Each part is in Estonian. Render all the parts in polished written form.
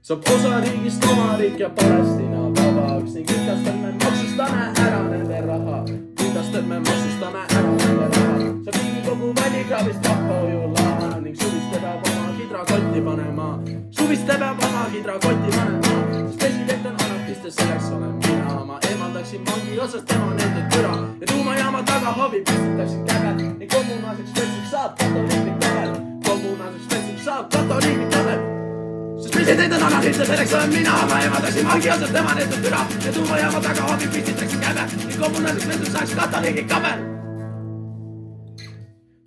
saab osariigist oma riik ja Palestiina vabaks ning kindlasti me maksustame ära nende raha. Kindlasti me maksustame ära nende raha. Saab Riigikogu välikraavist rahvahoiulaha ning suviste peab oma kidrakotti panema. Suviste peab oma kidrakotti panema. Sest president on anarkist ja selleks olen mina. Ma eemaldaksin vangi otsast tema nende türa ja tuumajaama taga hobi pistitaksin käve ning kommunaalseks võtsiks saab katoliiklik tabel. Kommunaalseks võtsiks saab katoliiklik tabel. Sest president on anarkist ja selleks olen mina. Ma eemaldaksin vangi otsast tema nende türa ja tuumajaama taga hobi pistitaksin käve ning kommunaalseks võtsiks saaks katoliiklik tabel.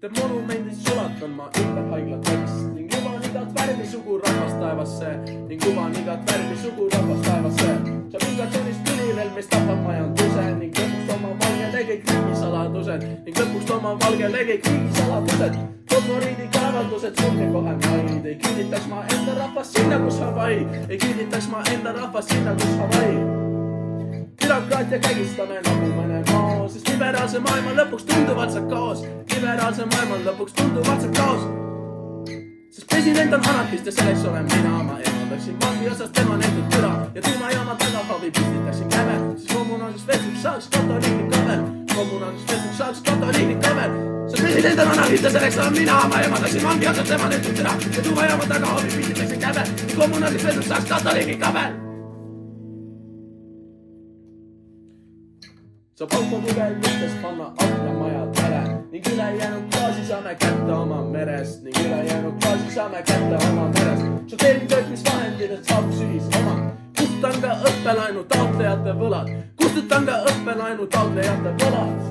Te monumendis sulatan ma ümber haigla tekst ning luban igat värvi sugu rahvast taevasse ning luban igat värvi sugu rahvast taevasse. Saab inflatsioonist tulirelv, mis tapab majanduse ning lõpuks oma valgele kõik riigisaladused ning lõpuks oma valgele kõik riigisaladused. Fosforiidi kaevaldused sulgen kohe maid. Ei kiiditaks ma enda rahvast sinna, kus Hawaii. Ei kiiditaks ma enda rahvast sinna, kus Hawaii. Bürokraatia kägistame nagu mõne maa, sest liberaalse maailma lõpuks tunduvalt saab kaos. Liberaalse maailma lõpuks tunduvalt saab kaos. Sest president on anarkist ja selleks olen mina. Ma eemaldaksin vangi otsast tema nendud türa ja tuumajaama taga hobi pistitaksin käve. Siis kommunaalseks vetsuks saaks katoliiklik kabel. Kommunaalseks vetsuks saaks katoliiklik kabel. Sest president on anarkist ja selleks olen mina. Ma eemaldaksin vangi otsast tema nendud türa ja tuumajaama taga hobi pistitaksin käve. Siis kommunaalseks vetsuks saaks katoliiklik kabel. Saab autopugel mõttes panna aknamaja tere ning ülejäänud klaasi saame kätte oma merest ning ülejäänud klaasi saame kätte oma merest. Sorteerin töötmisvahendid, et saab sühis oma. Kustutan ka õppelainu taotlejate võlad. Kustutan ka õppelainu taotlejate võlad.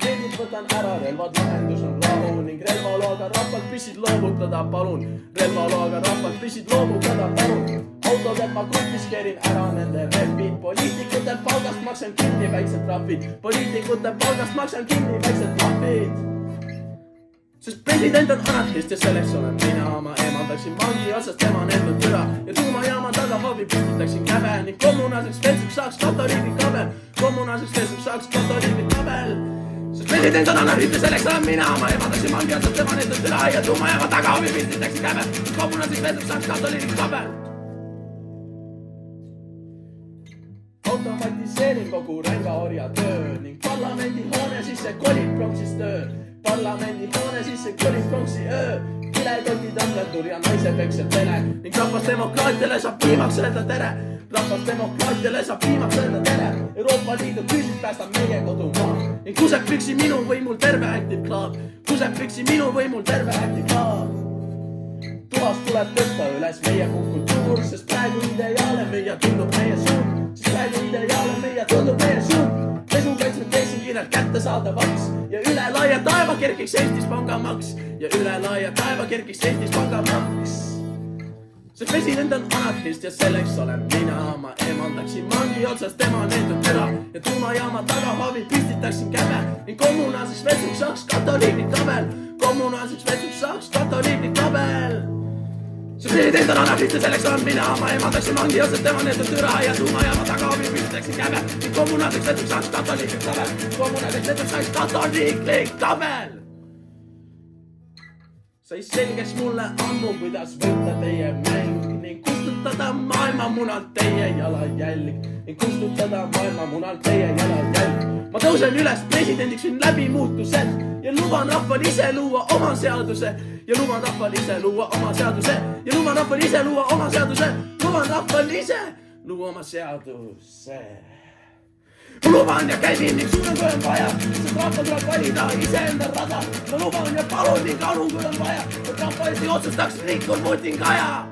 Meeldib võtan ära relvad, lahendus on rahu ning relvaloaga rahvalt pissid loovutada palun. Relvaloaga rahvalt pissid loovutada palun. Autodelt ma konfiskeerin ära nende repid. Poliitikute palgast maksan kinni väiksed trahvid. Poliitikute palgast maksan kinni väiksed trahvid. Sest president on anarkist ja selleks olen mina. Ma eemaldaksin vangi otsast tema nendud türa ja tuumajaama taga hobi pistitaksin käve ning kommunaalseks vetsuks saaks katoliiklik kabel. Kommunaalseks vetsuks saaks katoliiklik kabel. Sest president on anarkist ja selleks olen mina. Ma eemaldaksin vangi otsast tema nendud türa ja tuumajaama taga hobi pistitaksin käve ning kommunaalseks vetsuks saaks katoliiklik kabel. Automatiseerin kogu rängaorja töö ning parlamendi hoone sisse kolib pronksist öö. Parlamendi hoone sisse kolib pronksi öö. Kilekotid õmmetur ja naise peksel tele ning rahvasdemokraatiale saab viimaks öelda tere. Rahvasdemokraatiale saab viimaks öelda tere. Euroopa Liidu kriisist päästab meie kodumaa ning kuseb püksi minu võimul terve Active Club. Kuseb püksi minu võimul terve Active Club. Tuhast tuleb tõsta üles meie kultuur, sest praegu ideaale müüa tundub meie suur. Sest praegu ideaale müüa tundub meie suur. Pesukaitsmed teeksin kiirelt kätte saadavaks ja üle laia taeva kerkiks Eestis pangamaks. Ja üle laia taeva kerkiks Eestis pangamaks. Sest president on anarkist ja selleks olen mina. Ma eemaldaksin vangi otsast tema nendud türa ja tuumajaama taga hobi pistitaksin käve ning kommunaalseks vetsuks saaks katoliiklik kabel. Kommunaalseks vetsuks saaks katoliiklik kabel. Sest president on anarkist ja selleks olen mina. Ma eemaldaksin vangi otsast tema nendud türa ja tuumajaama taga hobi pistitaksin käve ning kommunaalseks vetsuks saaks katoliiklik kabel. Kommunaalseks vetsuks saaks katoliiklik kabel. Sai selgeks mulle ammu, kuidas võtta teie mäng ning kustutada maailma munalt teie jalajälg. Ning kustutada maailma munalt teie jalajälg. Ma tõusen üles presidendiks siin läbi muutused ja luban rahval ise luua oma seaduse. Ja luban rahval ise luua oma seaduse. Ja luban rahval ise luua oma seaduse. Luban rahval ise luua oma seaduse. Ma luban ja käsin ning suunan kui on vaja, sest rahval tuleb valida iseenda rada. Ma luban ja palun ning anun kui on vaja, et rahva Eesti otsustaks riik on Putin Kaja.